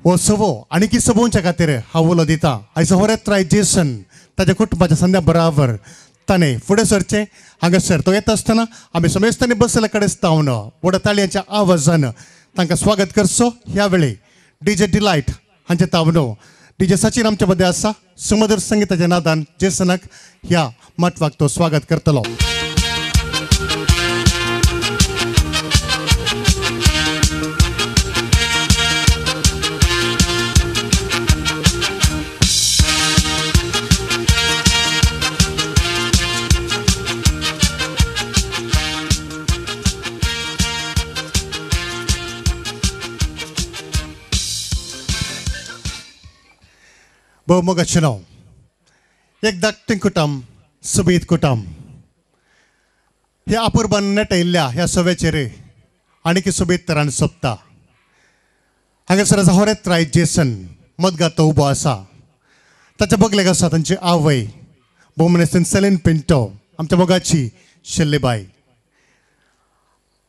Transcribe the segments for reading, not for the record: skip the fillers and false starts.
वो सवो आणि की सबोंच्या खातीर हांव उलो दिता आयज होरेत राय जेसन ताच्या कुटुंबाच्या संध्या बराबर ताणे फुडें सरचें हांगासर तो येता आसतना आमी समेस्तांनी बसले कडेच तावन व्हड ताळयांच्या आवाजान तांकां स्वागत करचो ह्या वेळी डीजे डिलायट हांचे तावनो डीजे सचिन आमचे मदें आसा सुमधुर संगीताच्या नादान जेसनाक ह्या मटवाक तो स्वागत करतलो बहु मोगाचें नांव एक धाकटें कुटुंब सुबीत कुटुंब ह्या अपुर्बान नेटयल्ल्या ह्या सवेचेर आनीक सुबीत तरान सोंपता हांगासर आसा होरेत राय जेसन मदगात तो उबो आसा ताच्या बगलेक आसा तांची आवय भोव मनीस सेलीन पिंटो आमच्या मोगाची शेल्लीबाई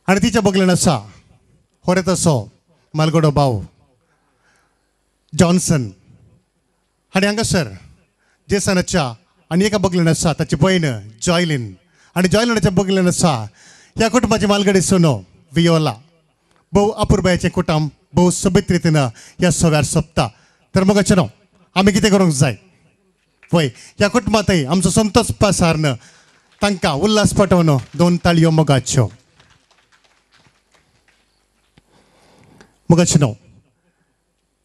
आनी तिच्या बगलेन आसा होरेत असो मालगडो भाव जॉन्सन आणि हांगासर जेसनाच्या आनी एका बगलेन आसा ताची भयण जॉयलीन आनी जॉयलिनाच्या बगलेन आसा ह्या कुटुंबाची मालगडी सोनो वियोला भोव अपुर्बायेचें कुटुंब भोव सोबीत रितीन ह्या सव्यार सोंपता तर मोगाचें न्हू आमी कितें करूंक जाय वय ह्या कुटुंबांतय आमचो संतोष पासारन तांकां उल्हास पटोवन दोन ताळयो मोगाच्यो मोगाचें न्हू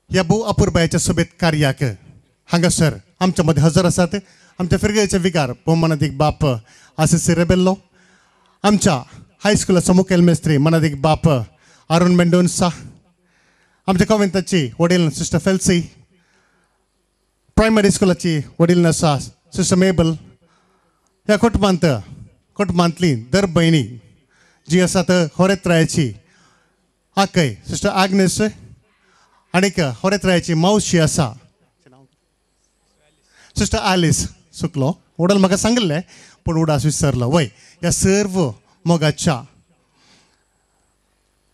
ह्या भोव अपुर्बायेच्या सोबीत कार्याक हांगासर आमच्या मदें हजर आसात आमच्या फिरगेचे विकार भोव मनादीक बाप आसिस रेबेल्लो आमच्या हायस्कुलाचो मुखेल मेस्त्री मनादीक बाप अरुण मेंडोन्सा आमच्या कॉन्वेंटाची वडील सिस्टर फेल्सी प्रायमरी स्कुलाची वडील आसा सिस्टर मेबल ह्या कुटुंबांतली दर भयणी जी आसा होरेत रायाची आकय सिस्टर आग्नेस आनीक होरेत रायाची मावशी आसा सिस्टर आलिस सुकलो वडल म्हाका सांगलें पूण उडास विसरलो वय ह्या सर्व मोगाच्या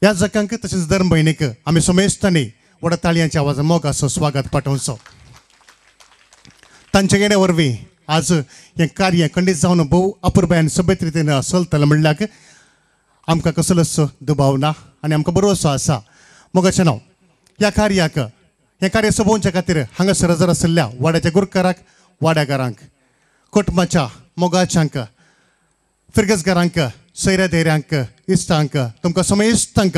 ह्या जकांक तशेंच दर भयणीक आमी सोमेस्तांनी व्हड ताळयांच्या आवाजान मोगाचो स्वागत पाठोवचो तांचे येण्या वरवीं आज हें कार्य खंडीत जावन भोव अपुर्बायेन सोबीत रितीन चलतलें म्हणल्यार आमकां कसलोच दुबाव ना आनी आमकां बरोसो आसा मोगाचें नांव ह्या कार्याक हें कार्य सोबोवच्या खातीर हांगासर हजर आशिल्ल्या वाड्याच्या गुरकाराक वाड्याकारांक कुटुंबाच्या मोगाच्यांक फिरगसकारांक सैऱ्या धैर्यांक इश्टांक तुमकां समेस्तांक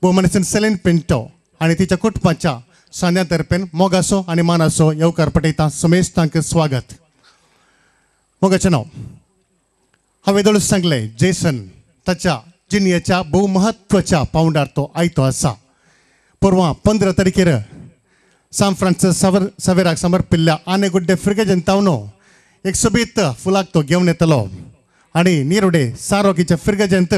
भोव मनीस सेलीन पिंटो आनी तिच्या कुटुंबाच्या सान्या तर्फेन मोगाचो आनी मानाचो येवकार पटयता समेस्तांक स्वागत मोगाचें नांव हांवें दोळूच सांगलें जेसन ताच्या जिणेच्या भोव म्हत्वाच्या पावंडार तो आयतो आसा परवां 15 तारखेर सान फ्रांसीस सावेराक समर्पिल्ल्या आने गुड्डे फिरगेजेन तावनो एक सोबीत फुलाक तो घेवन येतलो आनी निरोडे सारोकीच्या फिरगेजेंत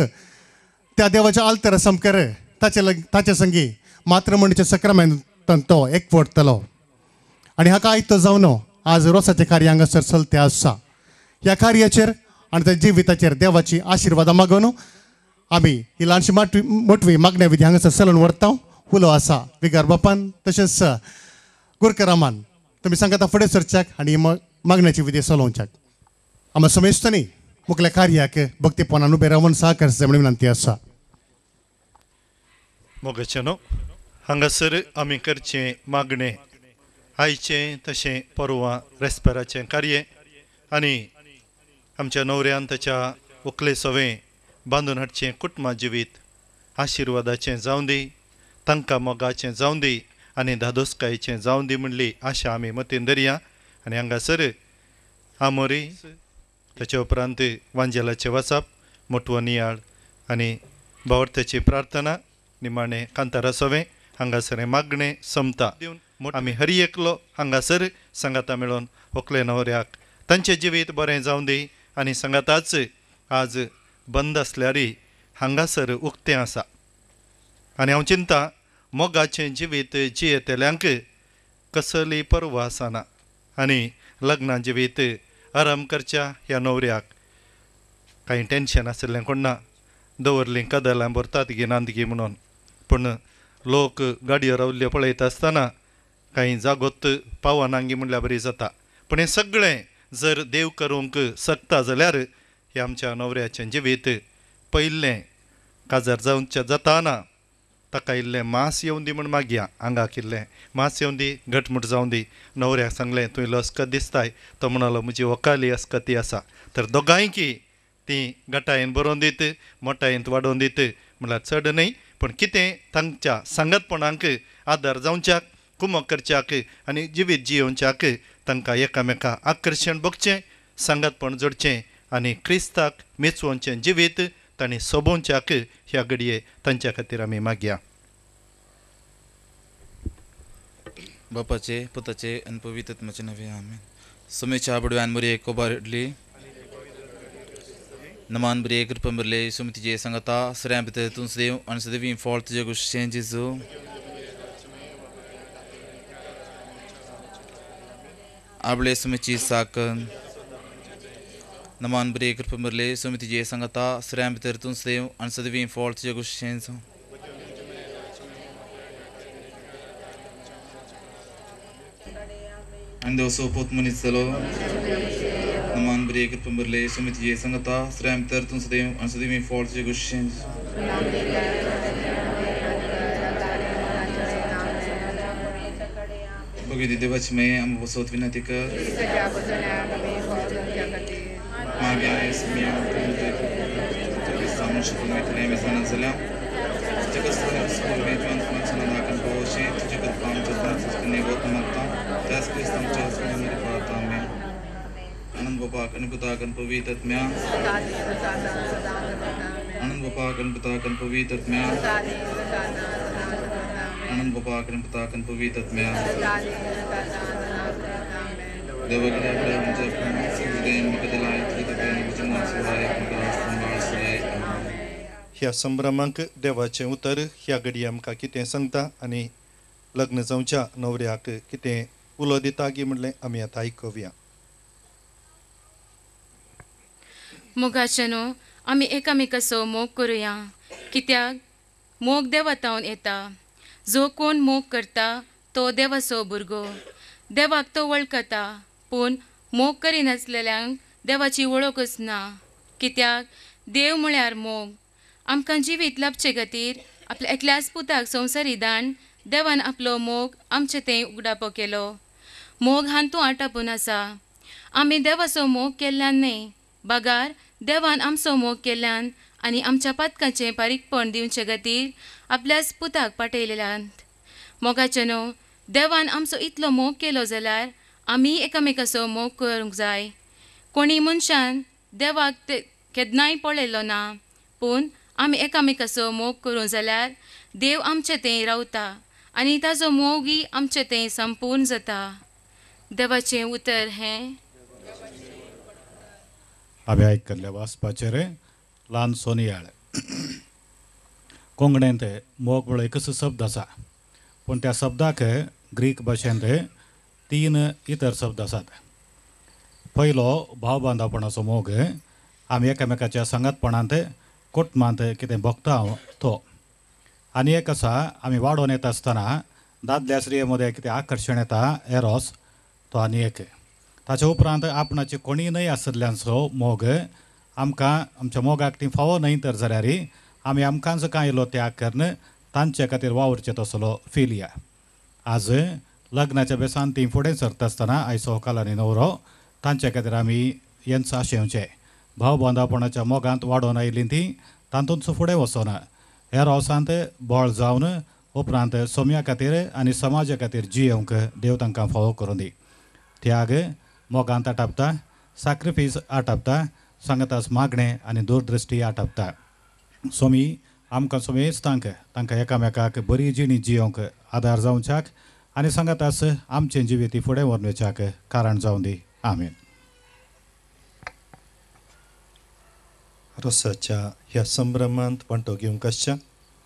त्या देवाच्या आल्तर समकर ताचे संगी मातृमंडीच्या सक्रामेंतान तो एकवटतलो आनी हाका आयतो जावन आज रोसाचे कार्य हांगासर चलते आसा ह्या कार्याचेर आनी त्या जिविताचेर देवाची आशिर्वादां मागून आमी ही ल्हानशी मोटवी मागण्या विधी हांगासर चलून व्हरता उलो आसा विगार बापान तशेंच गुरकरामान तुमी सांगाता फुडें सरच्याक आनी मागण्याची विधी चलोवच्याक आमी समेस्तांनी मुखल्या कार्याक भक्तीपणान उबे रावन सहकारचे म्हणून विनंती आसा मोगाचें न्हू हांगासर आमी करचें मागणें आयचें तशें परवां रेस्पेराचें कार्य आनी आमच्या न्हवऱ्यान ताच्या उखले सवें बांदून हाडचें कुटुंबा जिवीत आशिर्वादाचें जावं दी तांकां मोगाचें जावं दी आनी धादोसकायेचें जावं दी म्हणली आशा आमी मतीन धरया आनी हांगासर आमोरी ताचे उपरांत वांजेलाचें वचप मोटवो नियाळ आनी भावर्त्याची प्रार्थना निमाणें कांतारा सवें हांगासर मागणें समता आमी हर एकलो हांगासर सांगाता मेळोन व्हंकले न्हवऱ्याक तांचें जिवीत बरें जावं दी आनी सांगाताच आज बंद आसल्यारय हांगासर उक्तें आसा आनी हांव चिंता मोगाचें जिवीत जियेतल्यांक कसली परवा आसना आनी लग्ना जिवीत आराम करच्या ह्या न्हवऱ्याक कांय टेन्शन आशिल्लें कोण ना दवरलीं कदलां भरतात गी नांदगी म्हणून पूण लोक गाडयो रावल्ले पळयत आसतना काही जागोत पावनांगी म्हणल्यार बरी जाता. पण हें सगळें जर देव करूंक शकता जाल्यार हें आमच्या नवऱ्याचें जिवीत पयिल्लें काजार जावंचें जाताना ताका इल्लें मांस येवन दी म्हण मागया. आंगाक इल्लें मांस येवन दी, घटमूट जावन दी. न्हवऱ्याक सांगलें तुवें लस्कत दिसताय. तो म्हणलो म्हजी व्हंकाली अस्कती आसा. तर दोगांयकी ती गटायेन बरोवन दीत, मोठायेंत वाडोवन दीत. म्हळ्यार चड न्हय, पण कितें तांच्या सांगतपणांक आदार जावच्याक, कुमक करच्याक आनी जिवीत जियोवच्याक तांकां एकामेका आकर्शण भोगचें, सांगतपण जोडचें आनी क्रिस्ताक मेचवोवचें जिवीत तांणी सोबोवच्याक ह्या घडये तांच्या खातीर आमी मागया. बापाचे, पुताचे आनी पवित्र आत्म्याचे नवे आमेन. सुमेच्या बडव्यान मुरे कोबारडली नमान बरे कृपा बरले सुमतीचे संगता सऱ्या भितर तुमचं देव आनी सदैवी फॉल तुझे गोष्टी जेजू आपले सुमेची साकन नमान बरे कृपा बरले सुमतीचे संगता सऱ्या भितर तुमचं देव आनी सदैवी फॉल तुझे गोष्टी आणि देवसो पोत मनीस जालो नमान बरे कृपा बरले सुमितीचे संगता श्रेम तर तुमचं देव आणि सदैवी फॉल तुझे गोष्टी बघितली देवाची मे आम्ही बसवत विनंती कर मागे आहे समिया सामोर शिकून घेतले मी जाणत झाल्या जगत दाखल पोहोचे तुझे कृपा आमच्या गौतमाता त्याच क्रिस्त आमच्या हस्तामध्ये पाहता आम्ही आनंद बापा गणपता गणपवी तत्म्या आनंद बापा गणपता गणपवी तत्म्या आनंद बापा गणपता गणपवी तत्म्या देवगिरी ह्या संभ्रमांक देवाचें उतर ह्या घडये आमकां कितें सांगता आनी लग्न जावच्या न्हवऱ्याक कितें उलो दिता गी म्हणलें आमी आतां आयकुया. मोगाचेनो आमी एकामेकाचो मोग करुया, कित्याक मोग देवातावन येता. जो कोण मोग करता तो देवाचो भुरगो. देवाक तो वळखता, पूण मोग करिनासलेल्यांक देवाची वळखच ना. कित्याक देव म्हळ्यार मोग. आमकां जिवीत लाभचे खातीर आपल्या एकल्याच पुताक संवसारी दान देवान आपलो मोग आमचे थंय उगडापो केलो. मोग हांतू आटापून आसा. आमी देवाचो मोग केल्ल्यान न्हय, बागार देवान आमचो मोग केल्ल्यान आनी आमच्या पातकांचें बारीकपण दिवचे खातीर आपल्याच पुताक पाठयलेल्यान. मोगाचेनो देवान आमचो इतलो मोग केलो जाल्यार आमी एकामेकाचो मोग करूंक जाय. कोणी मनशान देवाक केन्नाय पळयलो ना, पूण आमी एकामेकाचो मोग करूं जाल्यार देव आमचे थंय रावता आनी ताजो मोगय आमचे थंय संपूर्ण जाता. देवाचें उतर हें हांवें आयकल्लें वाचपाचेर ल्हान सोनियाळ कोंकणींत मोग म्हणून एकच शब्द आसा, पूण त्या शब्दाक ग्रीक भाशेंत 3 इतर शब्द आसात. पयलो भाव बांदवपणाचो मोग, आमी एकामेकाच्या सांगातपणांत कुटुंबांत कितें भोगता तो. आनी एक आसा आमी वाडोवन येता आसतना दादल्या स्त्रिये मदें कितें आकर्शण येता एरोस, तो आनी एक. ताचे उपरांत आपणाची कोणीय न्हय आशिल्ल्यांचो मोग आमकां आमच्या मोगाक ती फावो न्हय तर जाल्यार आमी आमकांच कांय इल्लो त्याग करून तांचे खातीर वावरचें तसलो फिलिया. आज लग्नाच्या बेसान ती फुडें सरता आसतना आयचो व्हंकल आनी न्हवरो तांचे खातीर आमी हेंच आशेवचें. भाव बांदवपणाच्या मोगांत वाडोवन आयिल्लीं ती तातूंत फुडें वचना. ह्या रोसांत बोळ जावन उपरांत सोम्या खातीर आनी समाजा खातीर जियोवंक देव तांकां फावो करूं दी. त्याग मोगांत आटापता, सॅक्रिफीस आटापता, सांगतास मागणें आनी दूरदृश्टी आटापता. सोमी आमकां सोमेस्तांक तांकां एकामेकाक बरी जिणी जियोवंक आदार जावच्याक आनी सांगतास आमचें जिवीत फुडें व्हरून वचच्याक कारण जावं दी. आमीन. रोसाच्या ह्या संभ्रमांत वांटो घेवंक आसच्या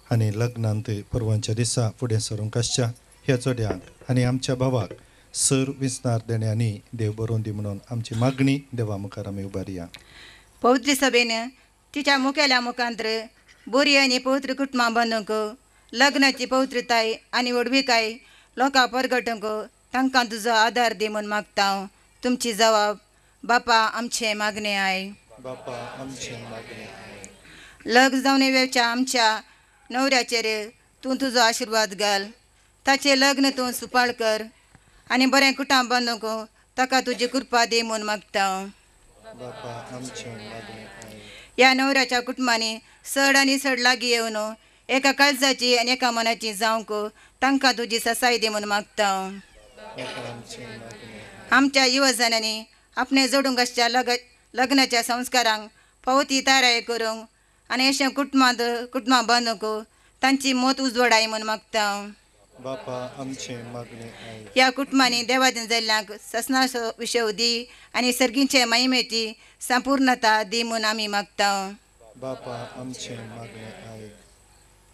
आनी लग्नांत परवांच्या दिसा फुडें सरूंक आसच्या ह्या चोड्याक आनी आमच्या भावाक सर विस्तार देण्यांनी देव बरोवन दी म्हणून आमची मागणी देवा मुखार आमी उबारया. पवित्र सभेन तिच्या मुखेल्या मुखांतर बरी आनी पवित्र कुटुंबां बांदूंक लग्नाची पवित्रताय आनी वडविकाय लोकां परगटूंक तांकां तुजो आदार दी म्हूण मागता हांव. तुमची जबाब बापा आमचें मागणें आय. बापा आमचें मागणें आय. लग्न जावन येवच्या आमच्या न्हवऱ्याचेर तूं तुजो आशिर्वाद घाल. ताचें लग्न तूं सुपाळ कर आनी बरें कुटांब बांदूंक ताका तुजी कृपा दी म्हूण मागता हांव. बापा आमचें मागणें आय. ह्या न्हवऱ्याच्या कुटुंबांनी चड आनी चड लागीं येवन एका काळजाची आनी एका मनाची जावंक तांकां तुजी ससाय दी म्हूण मागता हांव. बापा आमचें मागणें आय. आमच्या युवजनांनी आपणे जोडूंक आसच्या लग्नाच्या संस्कारांक फावती ताराय करूंक आनी अशें कुटुंबां बांदूंक तांची मोत उजवडाय म्हूण मागता हांव. बापा आमचें मागणें आय. ह्या कुटुंबांनी देवादीन जाल्ल्यांक ससनाचो विशव दी आनी सर्गीचे महिमेची संपूर्णता दी म्हूण आमी मागता हांव. बापा आमचें मागणें आय.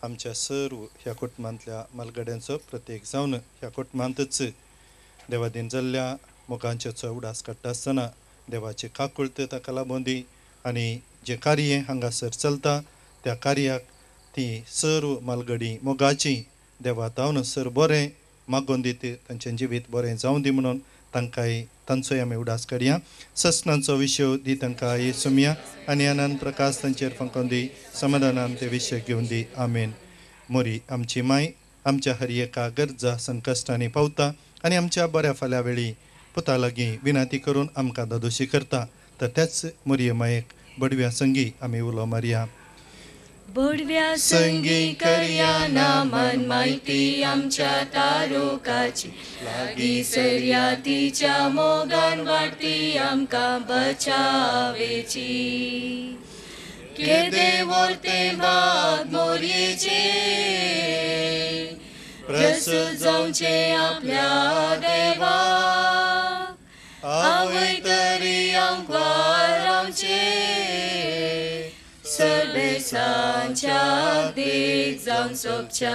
आमच्या सर्व ह्या कुटुंबांतल्या मालगड्यांचो प्रत्येक जावन ह्या कुटुंबांतच देवादीन जाल्ल्या मोगांचेचो उडास काडटा आसतना देवाची काकुळट ताका लागून दी आनी जें कार्य हांगासर चलता त्या कार्याक ती सर्व मालगडी मोगाची देवा तावन सर बरें मागोवन दित तांचें जिवीत बरें जावं दी म्हणून तांकांय तांचोय आमी उडास काडया. ससनांचो विशय दी तांकां येसुमिया आनी आनंद प्रकाश तांचेर फंकोवन दी. समाधानान ते विशय घेवन दी. आमेन. मोरी आमची माय आमच्या हर एका गरजा संकश्टांनी पावता आनी आमच्या बऱ्या फाल्या वेळी पुता लागीं विनंती करून आमकां दादोशी करता. तर त्याच मोरये मायेक बडव्या संगी आमी उलो मारया. बडव्या संगी करया नामान माहिती आमच्या तारोकाची लागी सरया तिच्या मोगान वाटती आमकां बचावेची. केदे वर्ते बाग मोरयेचे प्रसूत जावचे आपल्या देवा आवय तरी आमकां रावचे सर्वेसांच्या देख जावन सोपच्या.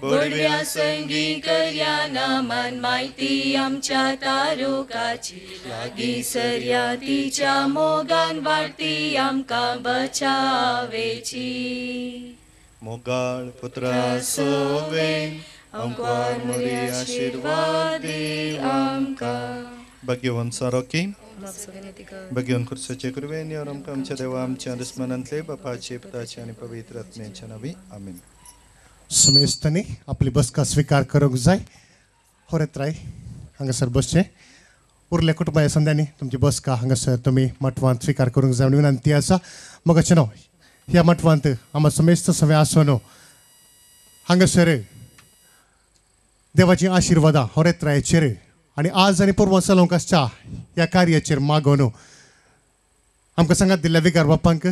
बडव्या संगी करया नामान माहिती आमच्या तारोकाची लागी सरया तिच्या मोगान वाटती आमकां बचावेची. मोगाळ पुत्रा सोवे आमकां मोरी आशिर्वाद दी आमकां. भाग्यवान सारोकी भगवान खुर्साचे कुरवेन यार आमकां आमच्या देवा आमच्या दुस्मनांतले बापाचे पिताचे आनी पवित्र आत्म्याच्या नांवी आमीन. समेस्तांनी आपली बसका स्वीकार करूंक जाय. होरेत्राय हांगासर बसचें. उरल्या कुटुंबाच्या संद्यांनी तुमची बसका हांगासर तुमी मठवांत स्वीकार करूंक जाय म्हणून विनंती आसा. मगाचे न्हू ह्या मठवांत आमा समेस्त सगळे आसून हांगासर देवाची आशिर्वादां होरेत्रायाचेर आनी आज आनी परवां चलोवंक आसच्या ह्या कार्याचेर मागोवन आमकां सांगात दिल्ल्या विकार बापांक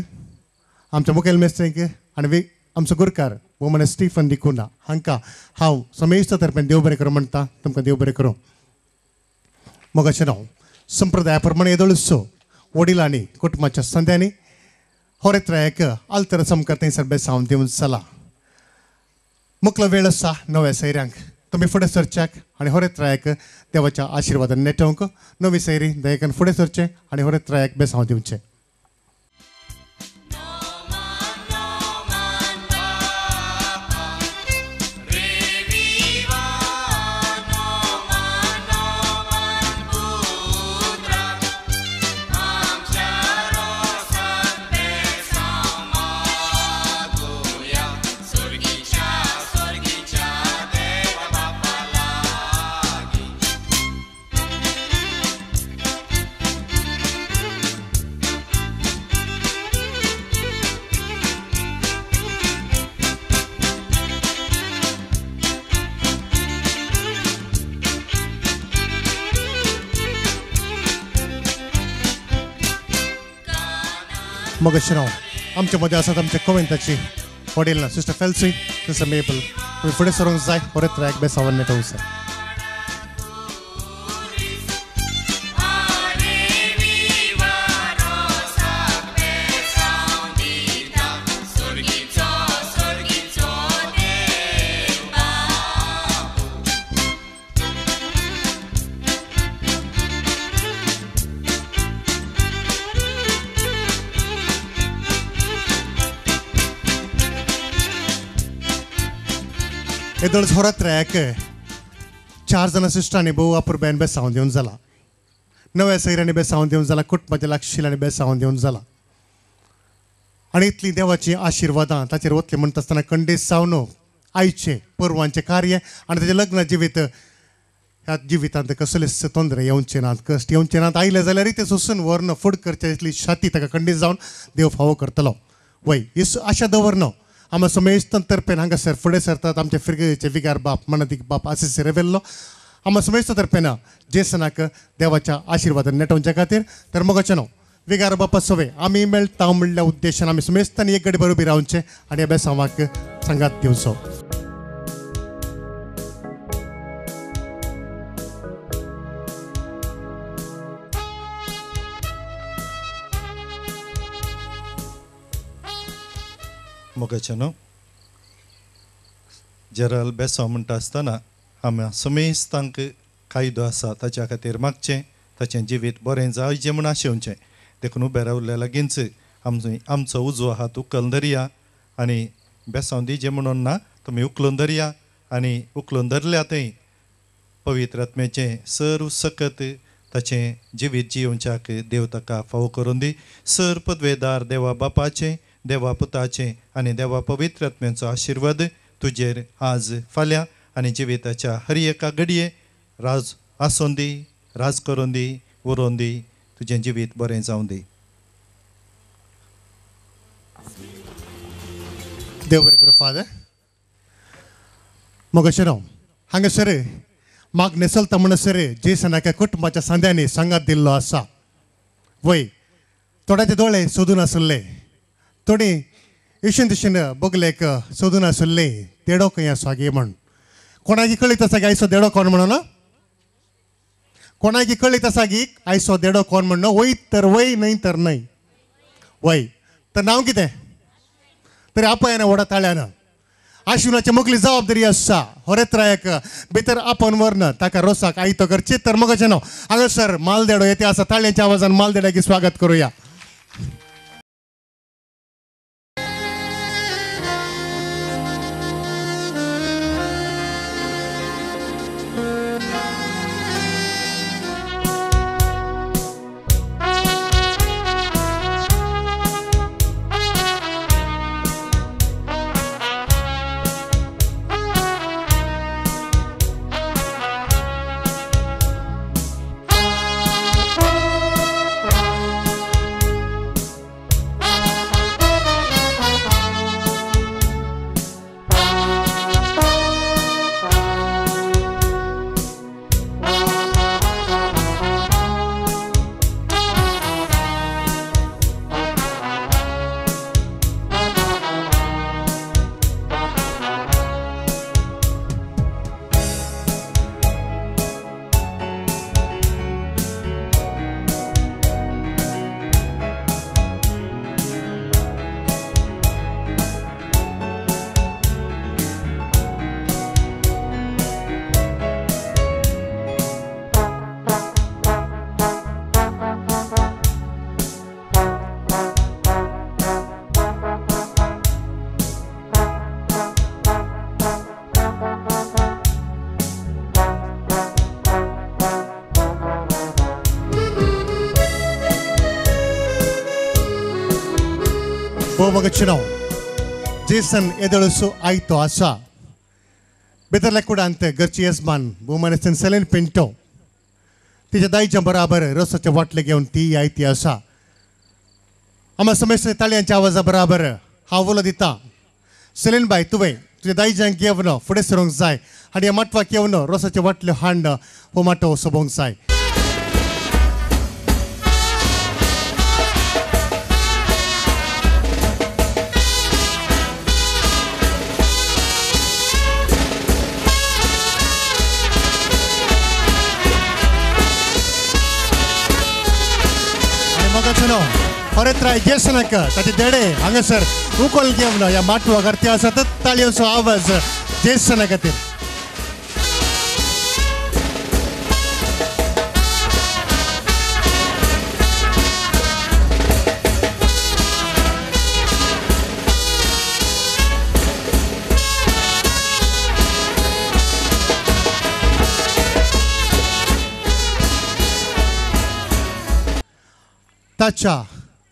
आमच्या मुखेल मेस्त्रींक आनी आमचो गुरकार वोमन स्टीफन दिकुना हांकां हांव समेस्त तर्फेन देव बरें करूं म्हणटा. तुमकां देव बरें करूं. मोगाचें नांव संप्रदाया प्रमाणे येदोळसो वडिलांनी कुटुंबाच्या संद्यांनी होरेत्रायाक आल्तर चमका थंयसर बेसांवन दिवन चला. मुखलो वेळ आसा नव्या सैऱ्यांक तुमी फुडें सरच्याक आनी होरेत्रायाक देवाच्या आशिर्वादान नेटोवंक नवी सैरी दयेकान फुडें सरचें आनी होरेत्रायाक बेसांव दिवचें. मोगाचें नांव आमच्या मदीं आसात आमच्या कॉमेंटाची वडील सिस्टर फेल्सी सिस्टर मेपल तुमी फुडें सरूंक जाय. होरेत्रायाक बेसांवन नेटोवंक जाय. येदोळ झोरात रॅक 4 जण सिस्टांनी भोव अपुरब्यान बेसावन दिवन जाला नव्या सैरांनी बेसावन दिवन जाला कुटुंबाच्या लागशिलांनी बेसावन दिवन जाला आणि इतली देवाची आशिर्वादां ताचेर वतली म्हणटा आसतना खंडीत सावनो आयचे परवांचे कार्य आणि त्याचे लग्न जिवीत ह्या जिवितांत कसलेच तोंदरे येवचे नात कश्ट येवचे नात आयले जाल्यार ते सोसून व्हरन फूड करचे इतली छाती ताका खंडीत जावन देव फावो करतलो वय ही आशा दवरनो आमी समेस्त तर्फेन हांगासर फुडें सरतात आमचे फिरगेचे विगार बाप मनादीक बाप आसीस रेवेल्लो आमी समेस्त तर्फेन जेसनाक देवाच्या आशिर्वादान नेटोवच्या खातीर तर मोगाचें न्हू विगार बापा सवे आमी मेळटा म्हणल्या उद्देशान आमी समेस्तांनी एक घडी उबी रावचे आनी ह्या बेसांवाक सांगात दिवचो मोगाचेनो जराल बेसांव म्हणटा आसतना आमी समेस्तांक कायदो आसा ताच्या खातीर मागचें ताचें जिवीत बरें जावचें म्हूण आशेवचें देखून उबें रावल्या लागींच आमचो उजवो हात उखलून धरया आनी बेसांव दिजें म्हणून ना तुमी उखलून धरया आनी उखलून धरल्यातय पवित्र आत्म्याचें सर्व सकत ताचें जिवीत जियोवच्याक देव ताका फावो करून दी सर पदवेदार देवा बापाचें देवा पुताचें आनी देवा पवित्र आत्म्याचो आशिर्वाद तुजेर आज फाल्यां आनी जिविताच्या हर एका घडये राज आसून दी राज करून दी उरोवन दी तुजें जिवीत बरें जावं दी देव बरें करूं फादर मोगाचें न्हू हांगासर म्हाका नेसलता म्हणसर जेसनाच्या कुटुंबाच्या सांद्यांनी सांगात दिल्लो आसा वय थोड्याचे दोळे सोदून आसले थोडी इशन दिशेन बगलेक सोदून आसले देडो खंय आसा गे म्हण कोणाकी कळीत आसा गे आयचो देडो कोण म्हणून कोणाकी कळीत आसा गी आयचो देडो कोण म्हणून वय तर वय न्हय तर न्हय वय तर नांव कितें तरी आपयान व्हडा ताळ्यान आशिवनाची मुखली जबाबदारी आसा होरेत्रायाक भितर आपण व्हरन ताका रोसाक आयतो करची तर मोगाचें न्हू हांगासर मालदेडो येते आसा ताळ्यांच्या आवाजान मालदेड्याक स्वागत करूया मोगाचें न्हू जेसन येदळसो आयतो आसा भितरल्या कुडांत घरची येजमान भोवमानेस्तन सेलेन पिंटो तिच्या दाईच्या बराबर रसाचे वाटले घेवन ती आयती आसा आम्हा समेस्त ताळयांच्या आवाजा बराबर हांव उलो दिता सेलेन बाय तुवें तुज्या दायजांक घेवन फुडें सरूंक जाय आनी ह्या माटवाक येवन रसाचे वाटल्यो हांड हो माटो सोबोंक जाय होरेत्राय जेसनाक ताचे देडे हांगासर उखल घेवन ह्या माटवाक आरती आसा ताळयांचो आवाज जेसना खातीर ताच्या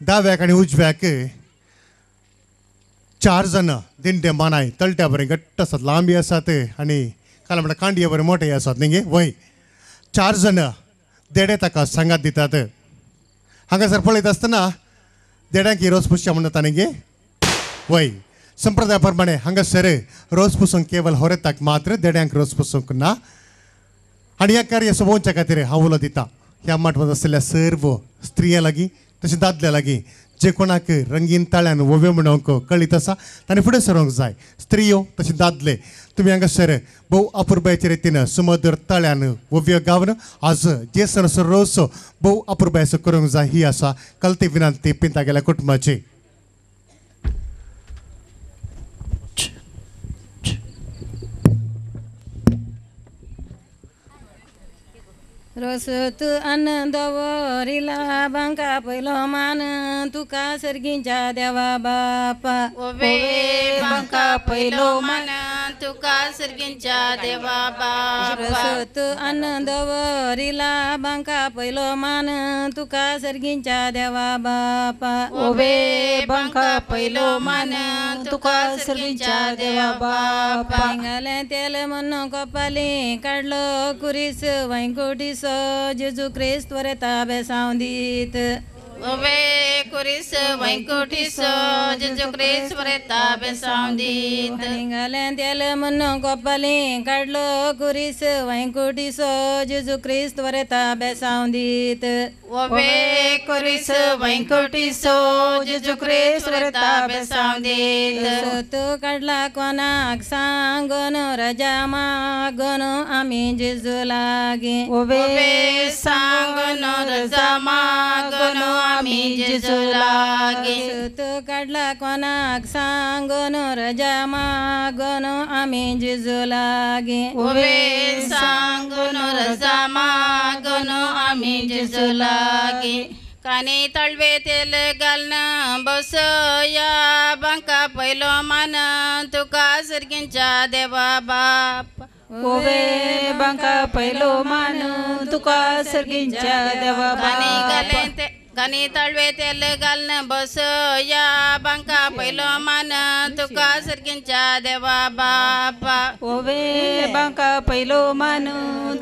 दाव्याक आनी उजव्याक 4 जण दिंडे मानाय तळट्या बरें घट्ट आसात लांबी आसात आनी काल म्हणटा कांडये बरें मोठे आसात न्ही गे वय 4 जण देडे ताका सांगात दितात हांगासर पळयत आसतना देड्यांक रोस पुसच्या म्हणटा न्ही गे वय संप्रदाया प्रमाणे हांगासर रोस पुसूंक केवळ होरेताक मात्र देड्यांक रोस पुसूंक ना आनी ह्या कार्य सोबोवच्या खातीर हांव उलो दिता ह्या माटवांत आसलेल्या सर्व स्त्रियां लागीं तशें दादल्या लागीं जे कोणाक रंगीन ताळ्यान वोव्यो म्हणूंक कळीत आसा ताणें फुडें सरोंक जाय स्त्रियो तशें दादले तुमी हांगासर भोव अपुरबायेचे रितीन सुमधुर ताळ्यान वोव्यो गावन आज जे सण रोस भोव अपुरबायेचो करूंक जाय ही आसा कलती विनंती पिंता गेल्या कुटुंबाची रसत आनंदवरिला बांका पहिलो मान तुका सर्गींच्या देवा बापा ओवे बांका पहिलो मान तुका सर्गींच्या देवा बापा रसत आनंदवरिला बांका पहिलो मान तुका सर्गींच्या देवा बापा ओवे बांका पहिलो मान तुका सर्गींच्या देवा बापा पिंगाले तेल म्हणून कपाली काढलो कुरीस वैंकुटीस जेजू ख्रिस्त वरे ताबे सावंदीत ओवे कुरीस वैंकुटीस जेजू ख्रिस्त वरे ताबे सावंदीत पिंगाले तेल म्हणून कपाली काढलो कुरीस वैंकुटीस जेजू ख्रिस्त वरे ताबे सावंदीत ओवे कुरीस वैंकुटीस जेजू ख्रिस्त वरे ताबे सावंदीत सत काढला कोणाक सांगून रजा मागून आम्ही जेजू लागी ओवे सांगून रजा मागून आम्ही जेजू लागी सत काढला कोणाक सांगून रजा मागून आम्ही जेजू लागी ओवे सांगून रजा मागून आम्ही जेजू लागी कानी तळवे तेल घालून बस या बांका पहिलो मान तुका सर्गींच्या देवा बाप ओवे बांका पहिलो मान तुका सर्गींच्या देवा बाप कानी तळवे तेल घालून बस या बांका पहिलो मान तुका सर्गींच्या देवा बापा ओवे बांका पहिलो मान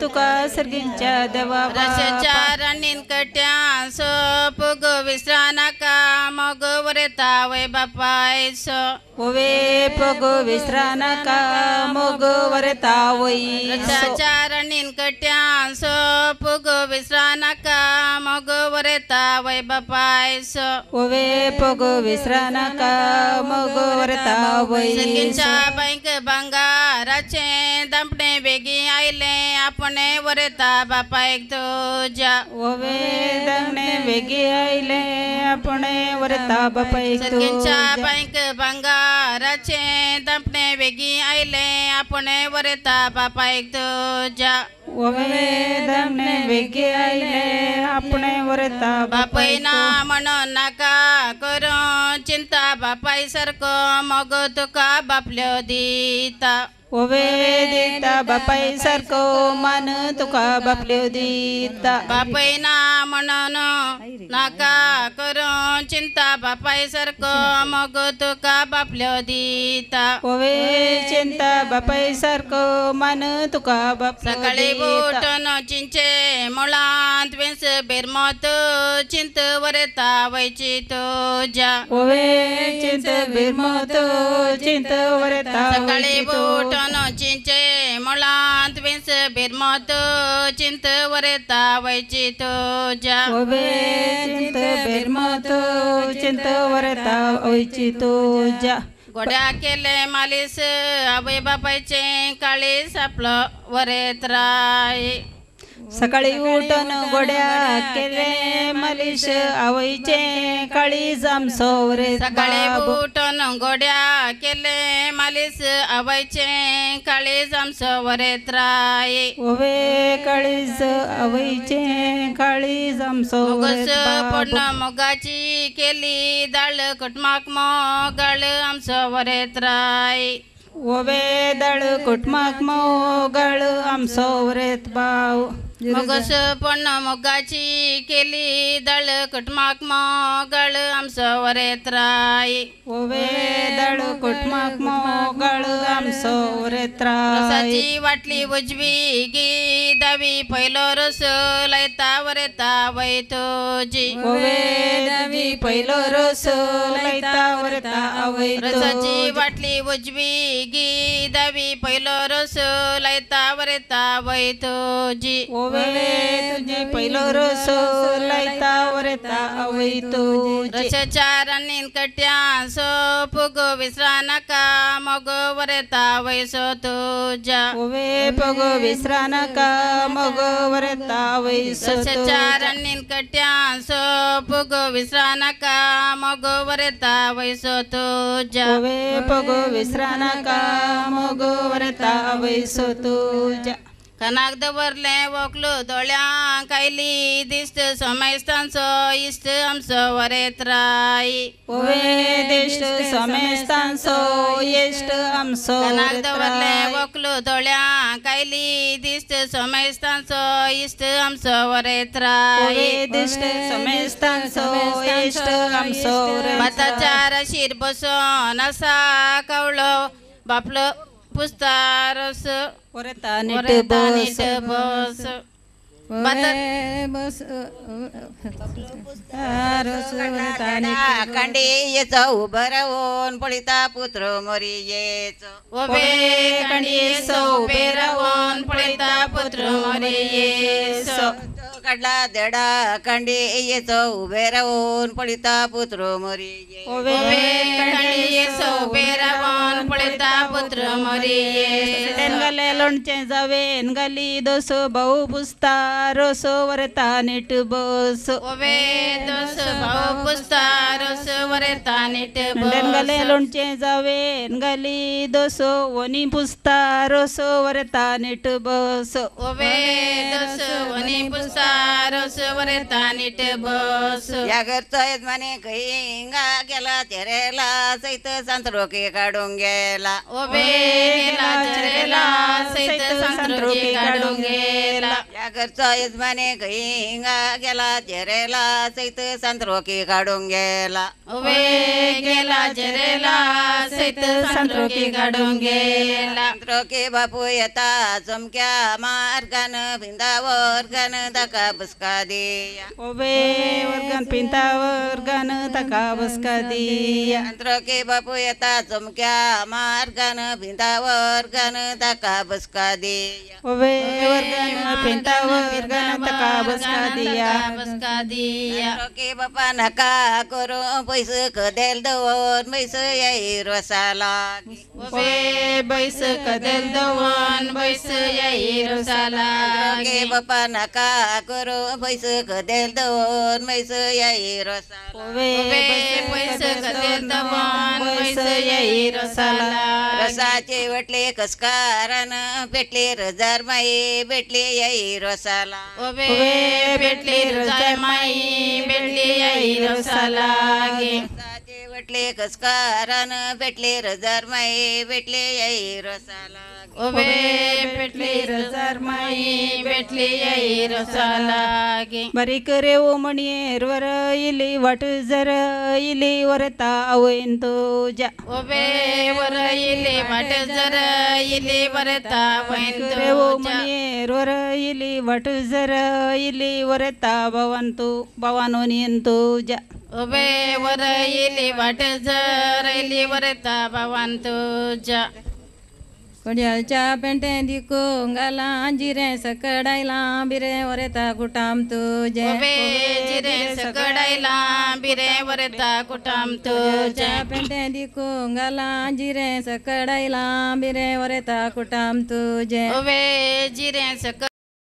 तुका सर्गींच्या देवा रसाच्या राणीन कट्या सोप गो विसरा नाका मग वरेता वय बापायस ओवे पग विसरा नाका मग वरता वई रसाच्या राणीन कट्या सोप गो विसरा नाका मग वरेता वय बापायस ओवे पग विसरा नाका मग वरता वई सर्गींच्या बैंक भांगाराचे दंपणे बेगी आयले आपणे वरेता बापायक तुझ्या ओवे दंगणे वेगी आयले आपणे वरता बापाई सर्गींच्या बैंक भांगाराचे दंपणे बेगी आयले आपणे वरेता बापायक तुझ्या ओवे दंगणे वेगी आयले आपणे वरता बापाई ना म्हणून नाका करू चिंता बापाई सारको मग तुका बापल्यो दिता ओवे दिता बापाई सारको मान तुका बापल्यो दिता बापाई ना म्हणून नाका करू चिंता बापाई सारको मग तुका बापल्यो दिता ओवे चिंता बापाई सारको मान तुका बापल्यो सकाळी उठून चिंचे मुळांत वेस बेरमत चिंत वरता वयची तुझ्या ओवे चिंत बिरमत चिंत वरता सकाळी उठून चिंचे मुळांत वेस बेरमत चिंत वरता वयची तुझ्या ओवे चिंत बिरमत चिंत वरता वयची तुझ्या गोड्या केले मालीस आवय बापायचे काळीस आपलं वरेत राय सकाळी उठून गोड्या केले मालिश आवयचे काळीज आमचो रे सकाळी उठून गोड्या केले मालीस आवयचे काळीज आमचो वरेत राय ओवे काळीज आवयचे काळीज आमचो मुगस पडणं मुगाची केली दाळ कुटमाक मोगाळ आमचो वरेत राय ओवे दळ कुटमाक मोगाळ आमचो वरेत बाव मगस पण मोगाची केली दळ कुटमाक मोगळ आमचं वरेत राई ओवे दळ कुटमाक मोगळ आमचो वरेत राई रसाची वाटली उजवी गी दवी पहिलो रस लयता वरेता वैतोजी ओवे दवी पहिलो रस लयता वरेता आवैतो रसाची वाटली उजवी गी दवी पहिलो रस लयता वरेता वैतोजी ओवे तुझे पहिलो रस लयता वरेता आवैतो रसाच्या रानीन कट्यां सो पुगो विसरा नका मग वरेता वैसो तुझ्या ओवे पग विसरा नका मग वरेता वैसो रसाच्या रानीन कट्यां सो पुगो विसरा नका मग वरेता वैसो तुझ्या ओवे पग विसरा नका मग वरेता वैसो तुझ्या कनाक दवरले वकलो दोळ्यां कायली दिसत समयस्तांचो इश्ट आमचो वरेत राई ओवे दिष्ट समेस्तांचो इष्ट आमचो कनाक वरेत दवरले राई वकलो दोळ्यां कायली दिसत समयस्तांचो इश्ट आमचो वरेत राई ओवे दिष्ट समेस्तांचो इष्ट आमचो वरेत माताच्या राशीर बसोन आसा कवळो बापलो पुस्तारस वरेता नीट वरेता बस नीट बस बस खंडी येचो उभं राहून पळिता पुत्र मरी येचो ओबे कणी सो बेरावून पळयता पुत्र मरे येसो काढला देडा खंडी येचो उभे राहून पळिता पुत्र मरी ये ओवे ओबे कणी सो बेरावून पळयता पुत्र मरे येसो तेनगले लोणचे जावेन गली दोस भाऊ पुसता रोसो वरता नीट बस ओबे दोस भाऊ पुस्ता रोस वरेता नीट तेनगले बस लोणचे जावेन गली दोसो वनी पुसता रोसो वरता नीट बस ओबे दोस वनी पुस्ता रोस वरेता नीट बस या घरचा यजमाने खैंगा गेला तेरेला सैत संत्रोके काढून गेला ओबे गेला चरेला सैत संत्रोके काढून गेला या घरचा यजमाने खैंगा गेला तेरेला सैत संत्रोके काढून गेला ओबे गेला चरेला सैत संत्रोके काढून गेला संत्रोके बापू येता चमक्या मार्गान भिंदावर गन दका बसका दिया ओवे वर्गन पिंता वर्गन तका बसका दिया संत्रोके बापू येता चमक्या मार्गान भिंदावर गन दका बसका दिया ओवे वर्गन पिंता वर्गन तका बसका दिया बसका दिया संत्रोके बापा नका करो पैसे कदेल दोन पैसे याई रसाला ओबे बैस कदेल दवन बैस याई रोसाला संत्रोके बापा नका करो पैसे कदेल दोन पैसे याई रसाला ओवे बैस कदेल दवन बैस याई रोसाला रसाचे वटले कसकारान भेटले रजार माई भेटले याई रसाला ओबे भेटली रजाय माई भेटली याई रोसाला गे रसाचे वटले कसकारान भेटले रजार माई भेटले याई रसाला ओबे भेटली रजार माई भेटली याई रोसाला गे बरीक रेव मणियेरवर इली वाट जर इली वरता आवैन तुझ्या ओबे वर इले वाट जर इले वरता वैन रेव मणियेरवर इली वाट जर इली वरता भवन तू भवानो नियन तुझ्या ओबे वर इले वाट जर इले वरता भवान तुझ्या कोड्याच्या पेंटे दिको गाला जिरे सकडायला बिरे वरेता कुटाम तुझे ओबे जिरे सकडायला बिरे वरता कुटाम तुझ्या पेंटे दिको गाला जिरे सकडायला बिरे वरेता कुटाम तुझे ओबे जिरे सक